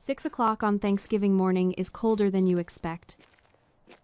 6 o'clock on Thanksgiving morning is colder than you expect.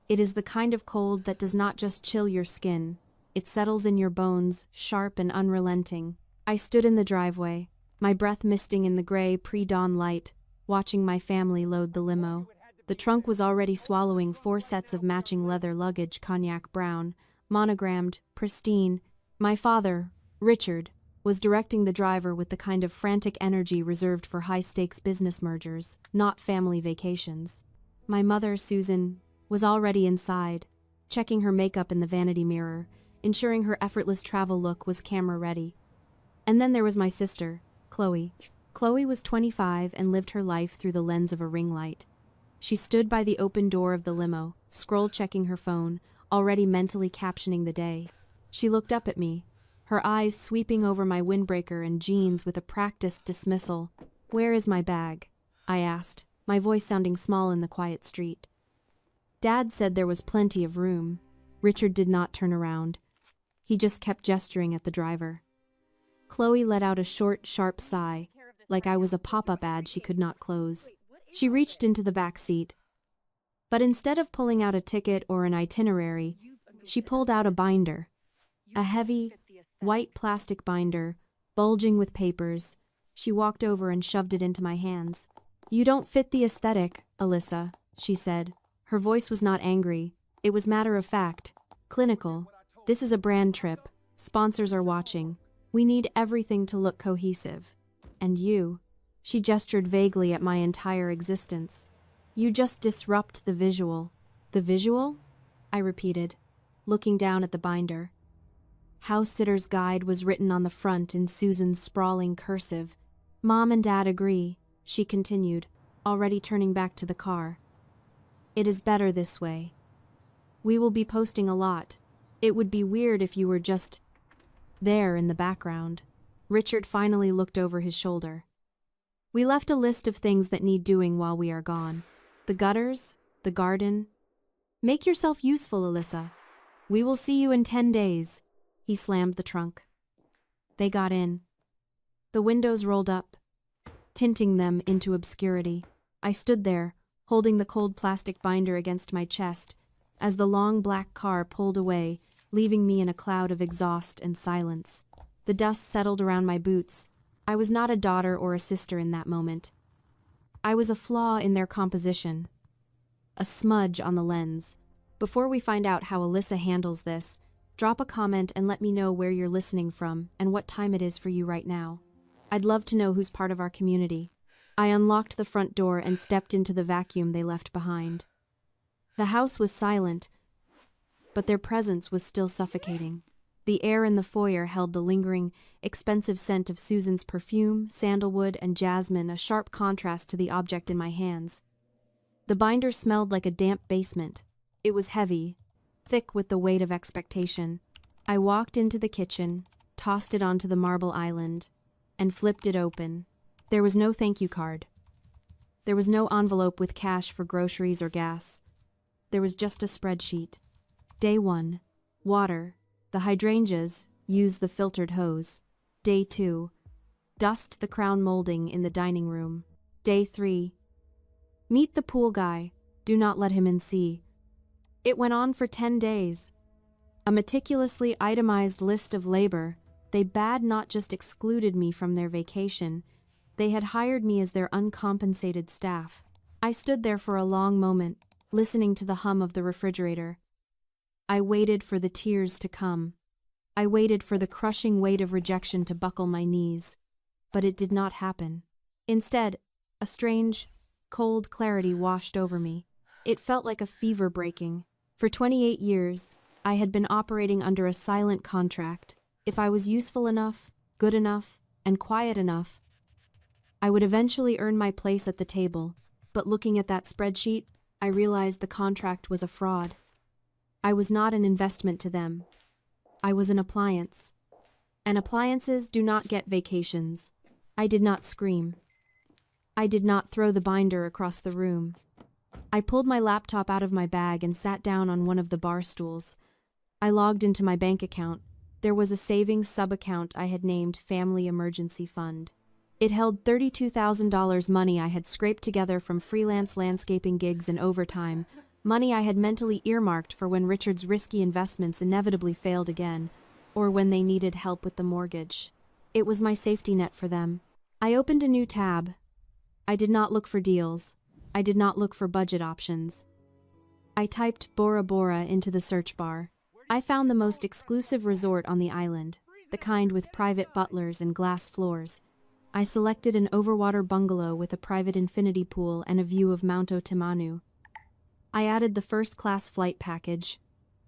It is the kind of cold that does not just chill your skin, it settles in your bones, sharp and unrelenting. I stood in the driveway, my breath misting in the gray pre-dawn light, watching my family load the limo. The trunk was already swallowing 4 sets of matching leather luggage, cognac brown, monogrammed, pristine. My father, Richard, was directing the driver with the kind of frantic energy reserved for high-stakes business mergers, not family vacations. My mother, Susan, was already inside, checking her makeup in the vanity mirror, ensuring her effortless travel look was camera-ready. And then there was my sister, Chloe. Chloe was 25 and lived her life through the lens of a ring light. She stood by the open door of the limo, scroll-checking her phone, already mentally captioning the day. She looked up at me, her eyes sweeping over my windbreaker and jeans with a practiced dismissal. "Where is my bag?" I asked, my voice sounding small in the quiet street. Dad said there was plenty of room. Richard did not turn around. He just kept gesturing at the driver. Chloe let out a short, sharp sigh, like I was a pop-up ad she could not close. She reached into the back seat. But instead of pulling out a ticket or an itinerary, she pulled out a binder. A heavy, white plastic binder, bulging with papers. She walked over and shoved it into my hands. "You don't fit the aesthetic, Alyssa," she said. Her voice was not angry. It was matter-of-fact, clinical. "This is a brand trip. Sponsors are watching. We need everything to look cohesive. And you," she gestured vaguely at my entire existence, "you just disrupt the visual." "The visual?" I repeated, looking down at the binder. House Sitter's Guide was written on the front in Susan's sprawling cursive. "Mom and Dad agree," she continued, already turning back to the car. "It is better this way. We will be posting a lot. It would be weird if you were just there in the background." Richard finally looked over his shoulder. "We left a list of things that need doing while we are gone. The gutters, the garden. Make yourself useful, Alyssa. We will see you in 10 days. He slammed the trunk. They got in. The windows rolled up, tinting them into obscurity. I stood there, holding the cold plastic binder against my chest, as the long black car pulled away, leaving me in a cloud of exhaust and silence. The dust settled around my boots. I was not a daughter or a sister in that moment. I was a flaw in their composition, a smudge on the lens. Before we find out how Alyssa handles this, drop a comment and let me know where you're listening from and what time it is for you right now. I'd love to know who's part of our community. I unlocked the front door and stepped into the vacuum they left behind. The house was silent, but their presence was still suffocating. The air in the foyer held the lingering, expensive scent of Susan's perfume, sandalwood, and jasmine, a sharp contrast to the object in my hands. The binder smelled like a damp basement. It was heavy, thick with the weight of expectation. I walked into the kitchen, tossed it onto the marble island, and flipped it open. There was no thank you card. There was no envelope with cash for groceries or gas. There was just a spreadsheet. Day 1, water. The hydrangeas, use the filtered hose. Day 2, dust the crown molding in the dining room. Day 3, meet the pool guy, do not let him in see. It went on for 10 days. A meticulously itemized list of labor. They bad not just excluded me from their vacation, they had hired me as their uncompensated staff. I stood there for a long moment, listening to the hum of the refrigerator. I waited for the tears to come. I waited for the crushing weight of rejection to buckle my knees. But it did not happen. Instead, a strange, cold clarity washed over me. It felt like a fever breaking. For 28 years, I had been operating under a silent contract. If I was useful enough, good enough, and quiet enough, I would eventually earn my place at the table. But looking at that spreadsheet, I realized the contract was a fraud. I was not an investment to them. I was an appliance. And appliances do not get vacations. I did not scream. I did not throw the binder across the room. I pulled my laptop out of my bag and sat down on one of the bar stools. I logged into my bank account. There was a savings sub-account I had named Family Emergency Fund. It held $32,000 money I had scraped together from freelance landscaping gigs and overtime, money I had mentally earmarked for when Richard's risky investments inevitably failed again, or when they needed help with the mortgage. It was my safety net for them. I opened a new tab. I did not look for deals. I did not look for budget options. I typed Bora Bora into the search bar. I found the most exclusive resort on the island, the kind with private butlers and glass floors. I selected an overwater bungalow with a private infinity pool and a view of Mount Otemanu. I added the first-class flight package.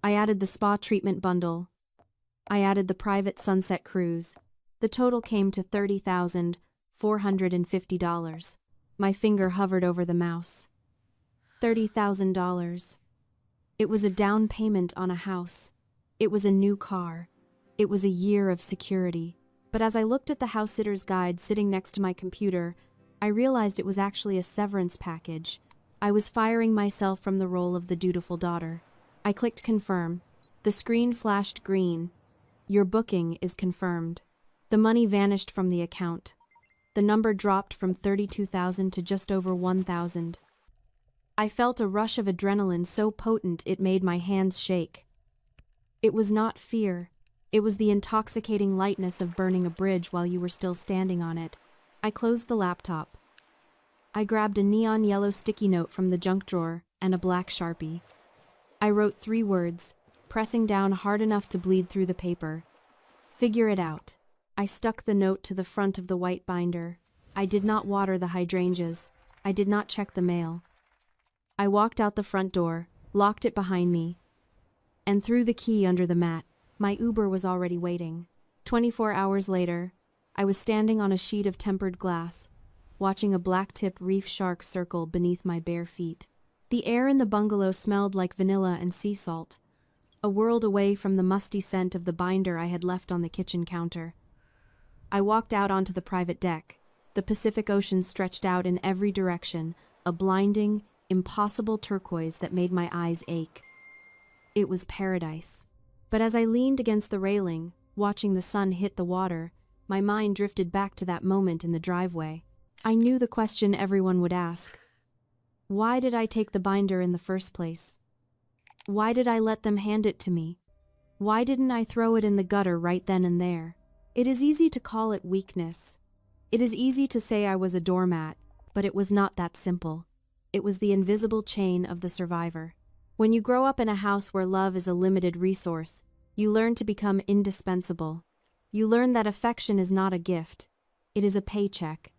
I added the spa treatment bundle. I added the private sunset cruise. The total came to $30,450. My finger hovered over the mouse. $30,000. It was a down payment on a house. It was a new car. It was a year of security. But as I looked at the house sitter's guide sitting next to my computer, I realized it was actually a severance package. I was firing myself from the role of the dutiful daughter. I clicked confirm. The screen flashed green. Your booking is confirmed. The money vanished from the account. The number dropped from 32,000 to just over 1,000. I felt a rush of adrenaline so potent it made my hands shake. It was not fear. It was the intoxicating lightness of burning a bridge while you were still standing on it. I closed the laptop. I grabbed a neon yellow sticky note from the junk drawer and a black Sharpie. I wrote 3 words, pressing down hard enough to bleed through the paper. Figure it out. I stuck the note to the front of the white binder. I did not water the hydrangeas. I did not check the mail. I walked out the front door, locked it behind me, and threw the key under the mat. My Uber was already waiting. 24 hours later, I was standing on a sheet of tempered glass, watching a black-tip reef shark circle beneath my bare feet. The air in the bungalow smelled like vanilla and sea salt, a world away from the musty scent of the binder I had left on the kitchen counter. I walked out onto the private deck. The Pacific Ocean stretched out in every direction, a blinding, impossible turquoise that made my eyes ache. It was paradise. But as I leaned against the railing, watching the sun hit the water, my mind drifted back to that moment in the driveway. I knew the question everyone would ask. Why did I take the binder in the first place? Why did I let them hand it to me? Why didn't I throw it in the gutter right then and there? It is easy to call it weakness. It is easy to say I was a doormat, but it was not that simple. It was the invisible chain of the survivor. When you grow up in a house where love is a limited resource, you learn to become indispensable. You learn that affection is not a gift. It is a paycheck,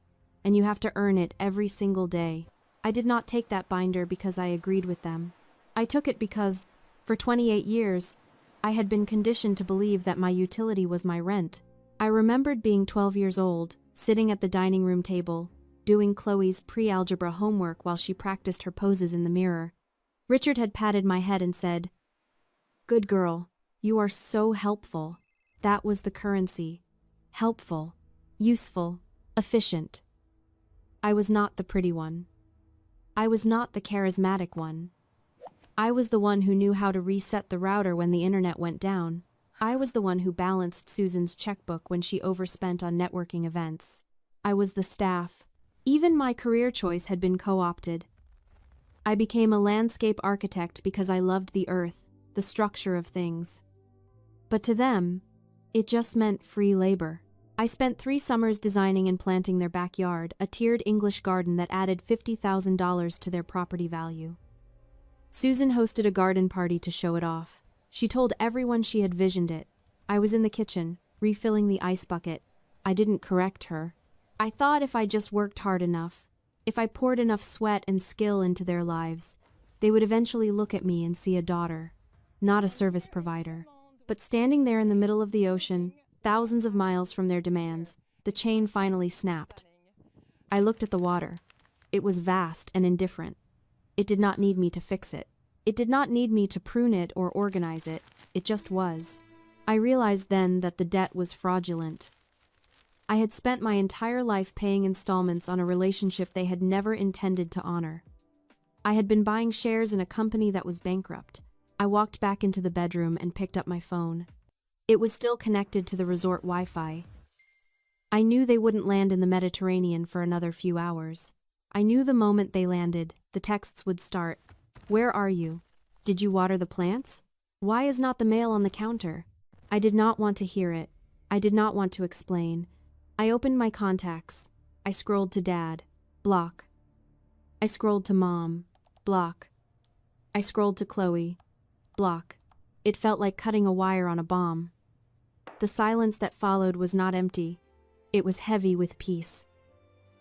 and you have to earn it every single day. I did not take that binder because I agreed with them. I took it because, for 28 years, I had been conditioned to believe that my utility was my rent. I remembered being 12 years old, sitting at the dining room table, doing Chloe's pre-algebra homework while she practiced her poses in the mirror. Richard had patted my head and said, "Good girl, you are so helpful." That was the currency. Helpful, useful, efficient. I was not the pretty one. I was not the charismatic one. I was the one who knew how to reset the router when the internet went down. I was the one who balanced Susan's checkbook when she overspent on networking events. I was the staff. Even my career choice had been co-opted. I became a landscape architect because I loved the earth, the structure of things. But to them, it just meant free labor. I spent 3 summers designing and planting their backyard, a tiered English garden that added $50,000 to their property value. Susan hosted a garden party to show it off. She told everyone she had visioned it. I was in the kitchen, refilling the ice bucket. I didn't correct her. I thought if I just worked hard enough, if I poured enough sweat and skill into their lives, they would eventually look at me and see a daughter, not a service provider. But standing there in the middle of the ocean, thousands of miles from their demands, the chain finally snapped. I looked at the water. It was vast and indifferent. It did not need me to fix it. It did not need me to prune it or organize it. It just was. I realized then that the debt was fraudulent. I had spent my entire life paying installments on a relationship they had never intended to honor. I had been buying shares in a company that was bankrupt. I walked back into the bedroom and picked up my phone. It was still connected to the resort Wi-Fi. I knew they wouldn't land in the Mediterranean for another few hours. I knew the moment they landed, the texts would start. Where are you? Did you water the plants? Why is not the mail on the counter? I did not want to hear it. I did not want to explain. I opened my contacts. I scrolled to Dad. Block. I scrolled to Mom. Block. I scrolled to Chloe. Block. It felt like cutting a wire on a bomb. The silence that followed was not empty. It was heavy with peace.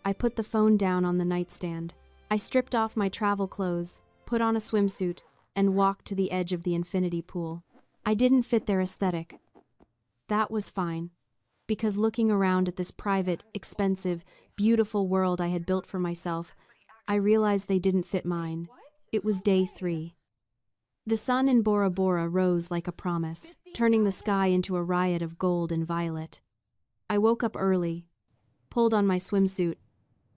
I put the phone down on the nightstand. I stripped off my travel clothes, put on a swimsuit, and walked to the edge of the infinity pool. I didn't fit their aesthetic. That was fine, because looking around at this private, expensive, beautiful world I had built for myself, I realized they didn't fit mine. It was day 3. The sun in Bora Bora rose like a promise, turning the sky into a riot of gold and violet. I woke up early, pulled on my swimsuit,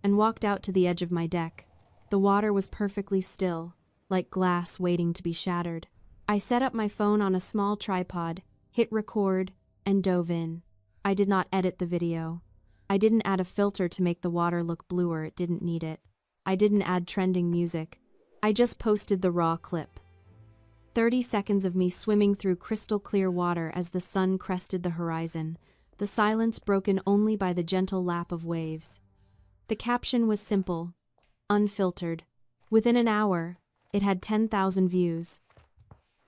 and walked out to the edge of my deck. The water was perfectly still, like glass waiting to be shattered. I set up my phone on a small tripod, hit record, and dove in. I did not edit the video. I didn't add a filter to make the water look bluer, it didn't need it. I didn't add trending music. I just posted the raw clip. 30 seconds of me swimming through crystal clear water as the sun crested the horizon, the silence broken only by the gentle lap of waves. The caption was simple, unfiltered. Within an hour, it had 10,000 views.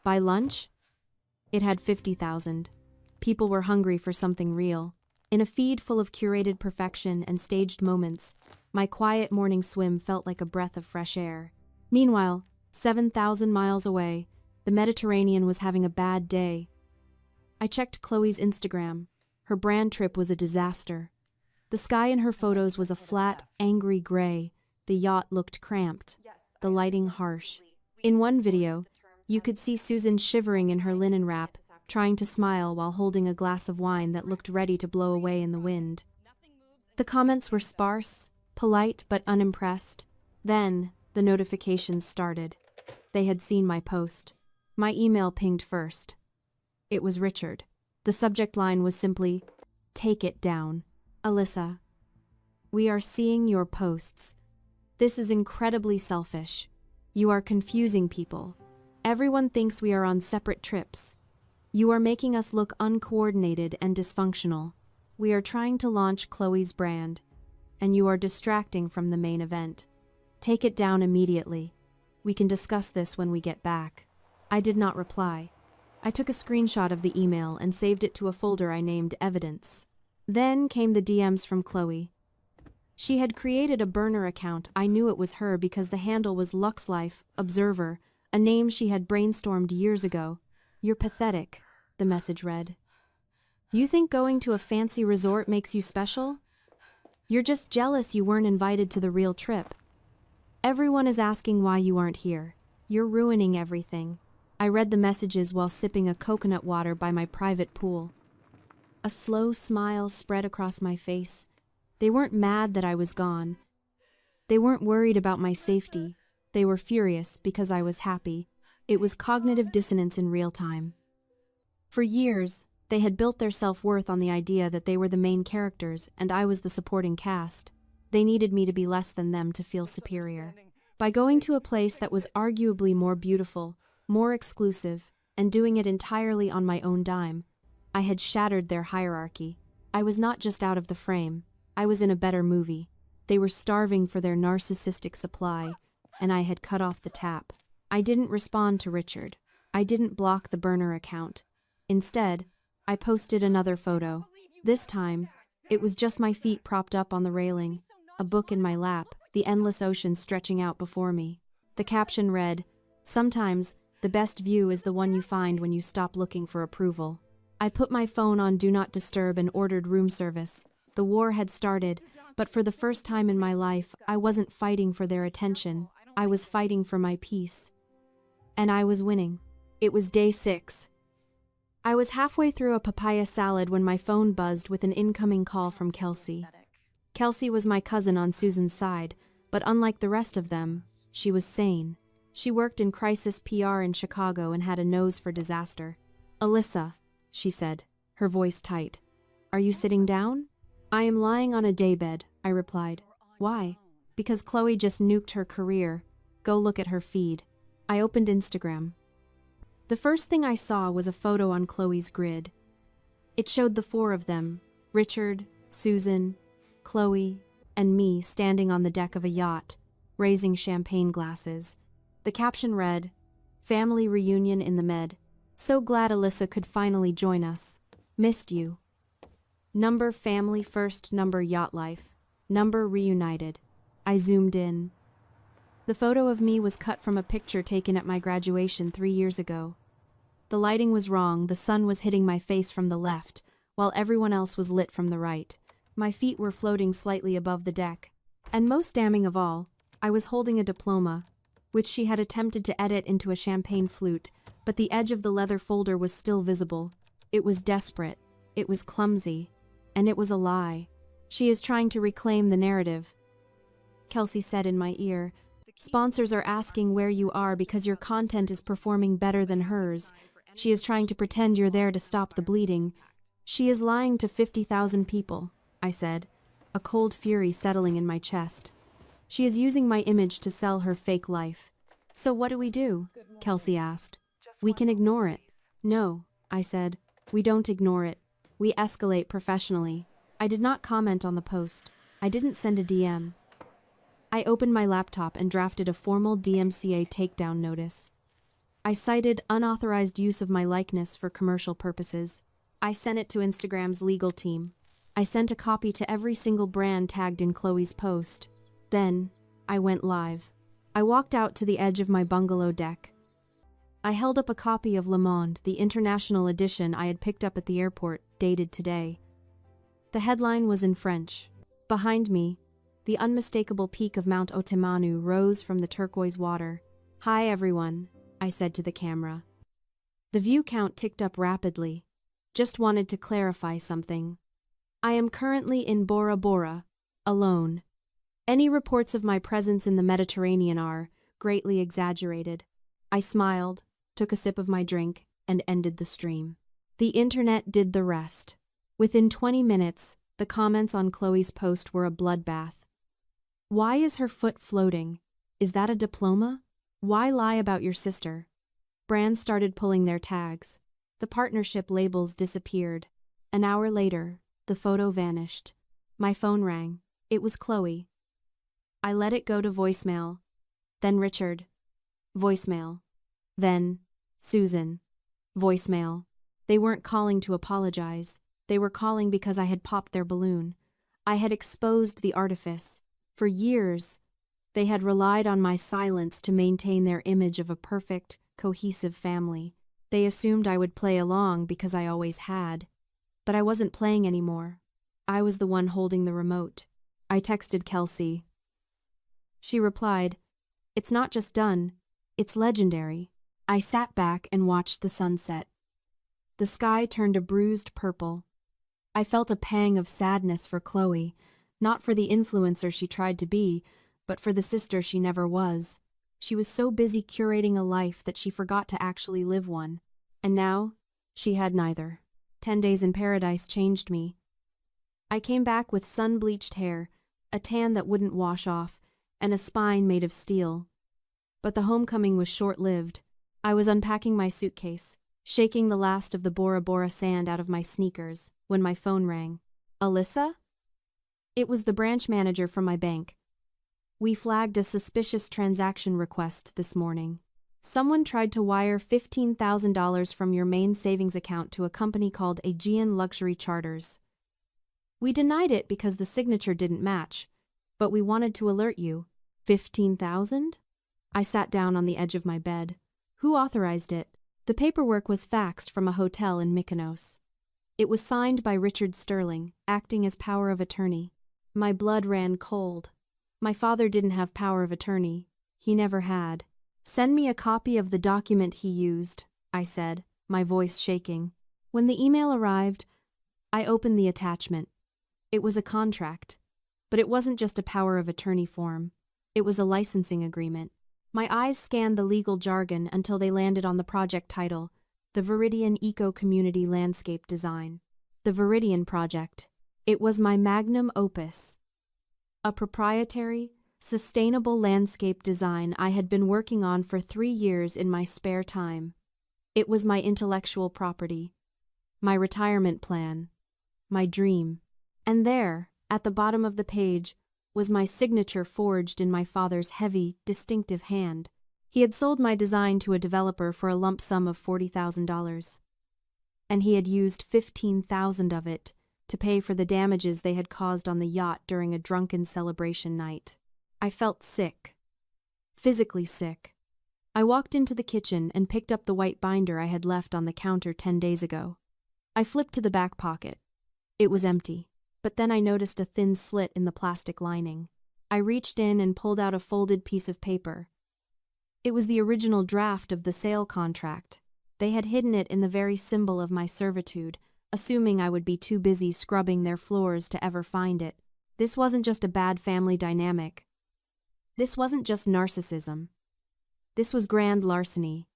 By lunch, it had 50,000. People were hungry for something real. In a feed full of curated perfection and staged moments, my quiet morning swim felt like a breath of fresh air. Meanwhile, 7,000 miles away, the Mediterranean was having a bad day. I checked Chloe's Instagram. Her brand trip was a disaster. The sky in her photos was a flat, angry gray. The yacht looked cramped, the lighting harsh. In one video, you could see Susan shivering in her linen wrap, trying to smile while holding a glass of wine that looked ready to blow away in the wind. The comments were sparse, polite but unimpressed. Then, the notifications started. They had seen my post. My email pinged first. It was Richard. The subject line was simply, "Take it down. Alyssa, we are seeing your posts. This is incredibly selfish. You are confusing people. Everyone thinks we are on separate trips. You are making us look uncoordinated and dysfunctional. We are trying to launch Chloe's brand, and you are distracting from the main event. Take it down immediately. We can discuss this when we get back." I did not reply. I took a screenshot of the email and saved it to a folder I named Evidence. Then came the DMs from Chloe. She had created a burner account. I knew it was her because the handle was LuxLife Observer, a name she had brainstormed years ago. "You're pathetic," the message read. "You think going to a fancy resort makes you special? You're just jealous you weren't invited to the real trip. Everyone is asking why you aren't here. You're ruining everything." I read the messages while sipping a coconut water by my private pool. A slow smile spread across my face. They weren't mad that I was gone. They weren't worried about my safety. They were furious because I was happy. It was cognitive dissonance in real time. For years, they had built their self-worth on the idea that they were the main characters and I was the supporting cast. They needed me to be less than them to feel superior. By going to a place that was arguably more beautiful, more exclusive, and doing it entirely on my own dime, I had shattered their hierarchy. I was not just out of the frame. I was in a better movie. They were starving for their narcissistic supply, and I had cut off the tap. I didn't respond to Richard. I didn't block the burner account. Instead, I posted another photo. This time, it was just my feet propped up on the railing, a book in my lap, the endless ocean stretching out before me. The caption read, "Sometimes, the best view is the one you find when you stop looking for approval." I put my phone on Do Not Disturb and ordered room service. The war had started, but for the first time in my life, I wasn't fighting for their attention. I was fighting for my peace. And I was winning. It was day 6. I was halfway through a papaya salad when my phone buzzed with an incoming call from Kelsey. Kelsey was my cousin on Susan's side, but unlike the rest of them, she was sane. She worked in crisis PR in Chicago and had a nose for disaster. "Alyssa," she said, her voice tight. "Are you sitting down?" I am lying on a daybed, I replied. Why? Because Chloe just nuked her career. Go look at her feed. I opened Instagram. The first thing I saw was a photo on Chloe's grid. It showed the four of them, Richard, Susan, Chloe, and me standing on the deck of a yacht, raising champagne glasses. The caption read, "Family reunion in the Med. So glad Alyssa could finally join us. Missed you. Number family first, number yacht life. Number reunited." I zoomed in. The photo of me was cut from a picture taken at my graduation 3 years ago. The lighting was wrong, the sun was hitting my face from the left, while everyone else was lit from the right. My feet were floating slightly above the deck. And most damning of all, I was holding a diploma, which she had attempted to edit into a champagne flute, but the edge of the leather folder was still visible. It was desperate, it was clumsy, and it was a lie. She is trying to reclaim the narrative. Kelsey said in my ear, "Sponsors are asking where you are because your content is performing better than hers. She is trying to pretend you're there to stop the bleeding. She is lying to 50,000 people," I said, a cold fury settling in my chest. She is using my image to sell her fake life. "So what do we do?" Kelsey asked. "We can ignore it." "No," I said, "we don't ignore it. We escalate professionally." I did not comment on the post. I didn't send a DM. I opened my laptop and drafted a formal DMCA takedown notice. I cited unauthorized use of my likeness for commercial purposes. I sent it to Instagram's legal team. I sent a copy to every single brand tagged in Chloe's post. Then, I went live. I walked out to the edge of my bungalow deck. I held up a copy of Le Monde, the international edition I had picked up at the airport, dated today. The headline was in French. Behind me, the unmistakable peak of Mount Otemanu rose from the turquoise water. "Hi everyone," I said to the camera. The view count ticked up rapidly. Just wanted to clarify something. I am currently in Bora Bora, alone. Any reports of my presence in the Mediterranean are greatly exaggerated. I smiled, took a sip of my drink, and ended the stream. The internet did the rest. Within 20 minutes, the comments on Chloe's post were a bloodbath. "Why is her foot floating? Is that a diploma? Why lie about your sister?" Brands started pulling their tags. The partnership labels disappeared. An hour later, the photo vanished. My phone rang. It was Chloe. I let it go to voicemail. Then Richard. Voicemail. Then Susan. Voicemail. They weren't calling to apologize. They were calling because I had popped their balloon. I had exposed the artifice. For years, they had relied on my silence to maintain their image of a perfect, cohesive family. They assumed I would play along because I always had. But I wasn't playing anymore. I was the one holding the remote. I texted Kelsey. She replied, "It's not just done, it's legendary." I sat back and watched the sunset. The sky turned a bruised purple. I felt a pang of sadness for Chloe, not for the influencer she tried to be, but for the sister she never was. She was so busy curating a life that she forgot to actually live one. And now, she had neither. 10 days in paradise changed me. I came back with sun-bleached hair, a tan that wouldn't wash off, and a spine made of steel. But the homecoming was short-lived. I was unpacking my suitcase, shaking the last of the Bora Bora sand out of my sneakers, when my phone rang. "Alyssa?" It was the branch manager from my bank. "We flagged a suspicious transaction request this morning. Someone tried to wire $15,000 from your main savings account to a company called Aegean Luxury Charters. We denied it because the signature didn't match, but we wanted to alert you." "15,000? I sat down on the edge of my bed. "Who authorized it?" The paperwork was faxed from a hotel in Mykonos. It was signed by Richard Sterling, acting as power of attorney. My blood ran cold. My father didn't have power of attorney. He never had. "Send me a copy of the document he used," I said, my voice shaking. When the email arrived, I opened the attachment. It was a contract. But it wasn't just a power of attorney form. It was a licensing agreement. My eyes scanned the legal jargon until they landed on the project title, the Viridian Eco-Community Landscape Design. The Viridian Project. It was my magnum opus, a proprietary, sustainable landscape design I had been working on for 3 years in my spare time. It was my intellectual property, my retirement plan, my dream. And there, at the bottom of the page, was my signature forged in my father's heavy, distinctive hand. He had sold my design to a developer for a lump sum of $40,000. And he had used $15,000 of it to pay for the damages they had caused on the yacht during a drunken celebration night. I felt sick. Physically sick. I walked into the kitchen and picked up the white binder I had left on the counter 10 days ago. I flipped to the back pocket. It was empty, but then I noticed a thin slit in the plastic lining. I reached in and pulled out a folded piece of paper. It was the original draft of the sale contract. They had hidden it in the very symbol of my servitude, assuming I would be too busy scrubbing their floors to ever find it. This wasn't just a bad family dynamic. This wasn't just narcissism. This was grand larceny.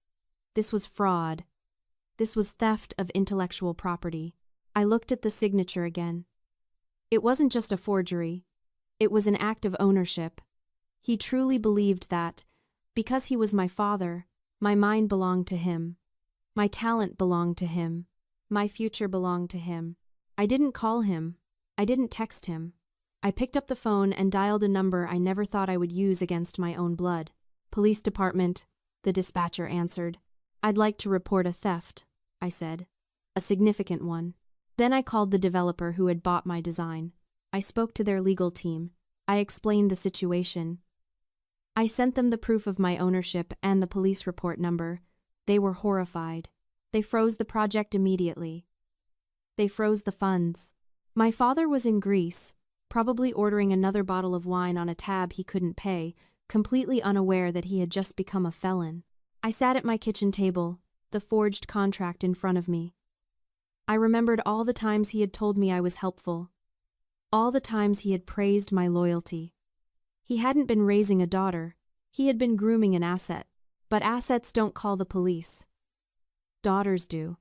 This was fraud. This was theft of intellectual property. I looked at the signature again. It wasn't just a forgery. It was an act of ownership. He truly believed that, because he was my father, my mind belonged to him. My talent belonged to him. My future belonged to him. I didn't call him. I didn't text him. I picked up the phone and dialed a number I never thought I would use against my own blood. "Police department," the dispatcher answered. "I'd like to report a theft," I said. "A significant one." Then I called the developer who had bought my design. I spoke to their legal team. I explained the situation. I sent them the proof of my ownership and the police report number. They were horrified. They froze the project immediately. They froze the funds. My father was in Greece, probably ordering another bottle of wine on a tab he couldn't pay, completely unaware that he had just become a felon. I sat at my kitchen table, the forged contract in front of me. I remembered all the times he had told me I was helpful, all the times he had praised my loyalty. He hadn't been raising a daughter, he had been grooming an asset. But assets don't call the police. Daughters do.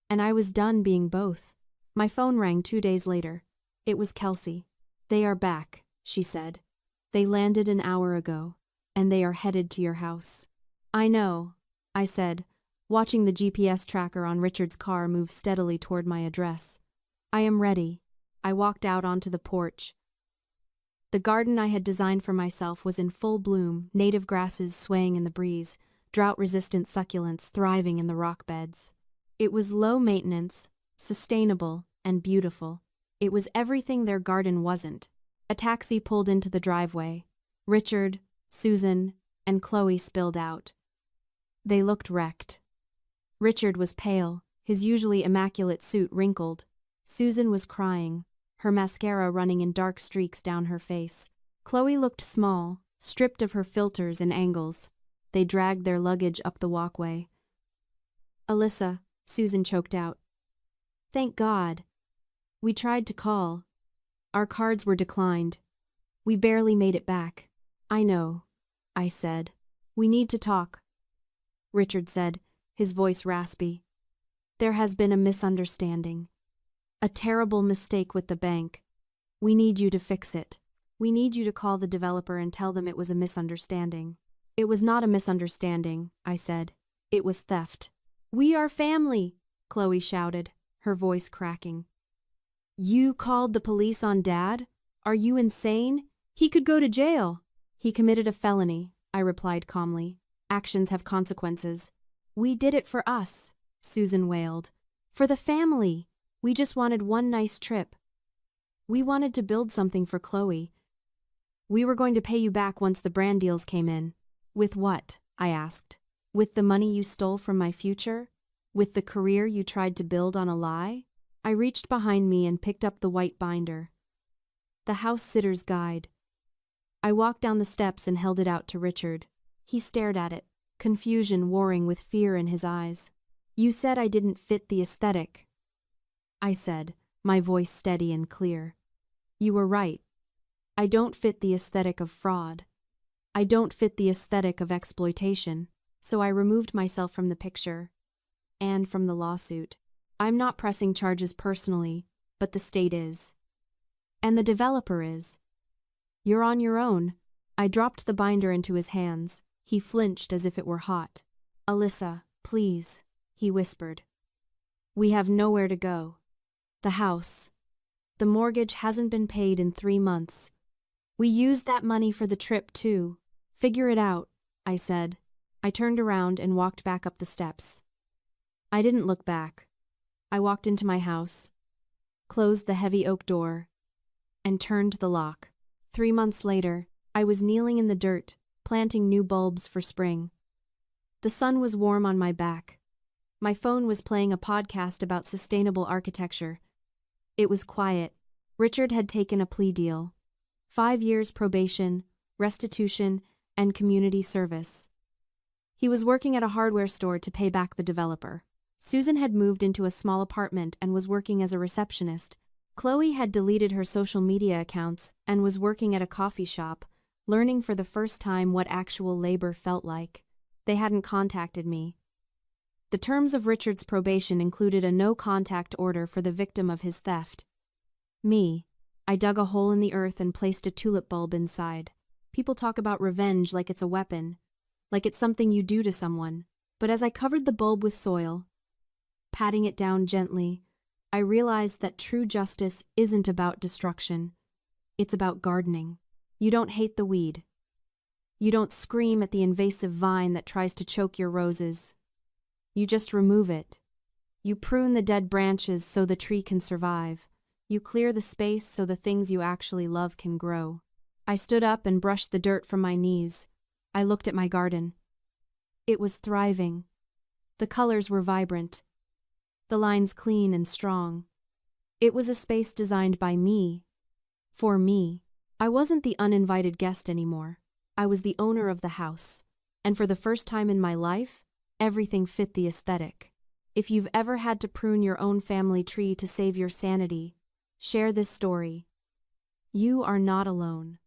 And I was done being both. My phone rang 2 days later. It was Kelsey. "They are back," she said. "They landed an hour ago, and they are headed to your house." "I know," I said, watching the GPS tracker on Richard's car move steadily toward my address. "I am ready." I walked out onto the porch. The garden I had designed for myself was in full bloom, native grasses swaying in the breeze, drought-resistant succulents thriving in the rock beds. It was low maintenance, sustainable, and beautiful. It was everything their garden wasn't. A taxi pulled into the driveway. Richard, Susan, and Chloe spilled out. They looked wrecked. Richard was pale, his usually immaculate suit wrinkled. Susan was crying, her mascara running in dark streaks down her face. Chloe looked small, stripped of her filters and angles. They dragged their luggage up the walkway. "Alyssa," Susan choked out. "Thank God. We tried to call. Our cards were declined. We barely made it back." "I know," I said. "We need to talk," Richard said, his voice raspy. "There has been a misunderstanding. A terrible mistake with the bank. We need you to fix it. We need you to call the developer and tell them it was a misunderstanding." "It was not a misunderstanding," I said. "It was theft." "We are family," Chloe shouted, her voice cracking. "You called the police on Dad? Are you insane? He could go to jail." "He committed a felony," I replied calmly. "Actions have consequences." "We did it for us," Susan wailed. "For the family. We just wanted one nice trip. We wanted to build something for Chloe. We were going to pay you back once the brand deals came in." "With what?" I asked. "With the money you stole from my future? With the career you tried to build on a lie?" I reached behind me and picked up the white binder. The House Sitter's Guide. I walked down the steps and held it out to Richard. He stared at it, confusion warring with fear in his eyes. "You said I didn't fit the aesthetic," I said, my voice steady and clear. "You were right. I don't fit the aesthetic of fraud. I don't fit the aesthetic of exploitation, so I removed myself from the picture and from the lawsuit. I'm not pressing charges personally, but the state is. And the developer is. You're on your own. I dropped the binder into his hands. He flinched as if it were hot. Alyssa, please, he whispered. We have nowhere to go. The house. The mortgage hasn't been paid in 3 months. We used that money for the trip too. Figure it out, I said. I turned around and walked back up the steps. I didn't look back. I walked into my house, closed the heavy oak door, and turned the lock. 3 months later, I was kneeling in the dirt, planting new bulbs for spring. The sun was warm on my back. My phone was playing a podcast about sustainable architecture. It was quiet. Richard had taken a plea deal. 5 years probation, restitution, and community service. He was working at a hardware store to pay back the developer. Susan had moved into a small apartment and was working as a receptionist. Chloe had deleted her social media accounts and was working at a coffee shop, learning for the first time what actual labor felt like. They hadn't contacted me. The terms of Richard's probation included a no-contact order for the victim of his theft. Me. I dug a hole in the earth and placed a tulip bulb inside. People talk about revenge like it's a weapon, like it's something you do to someone. But as I covered the bulb with soil, patting it down gently, I realized that true justice isn't about destruction. It's about gardening. You don't hate the weed. You don't scream at the invasive vine that tries to choke your roses. You just remove it. You prune the dead branches so the tree can survive. You clear the space so the things you actually love can grow. I stood up and brushed the dirt from my knees. I looked at my garden. It was thriving. The colors were vibrant. The lines clean and strong. It was a space designed by me. For me. I wasn't the uninvited guest anymore. I was the owner of the house. And for the first time in my life, everything fit the aesthetic. If you've ever had to prune your own family tree to save your sanity, share this story. You are not alone.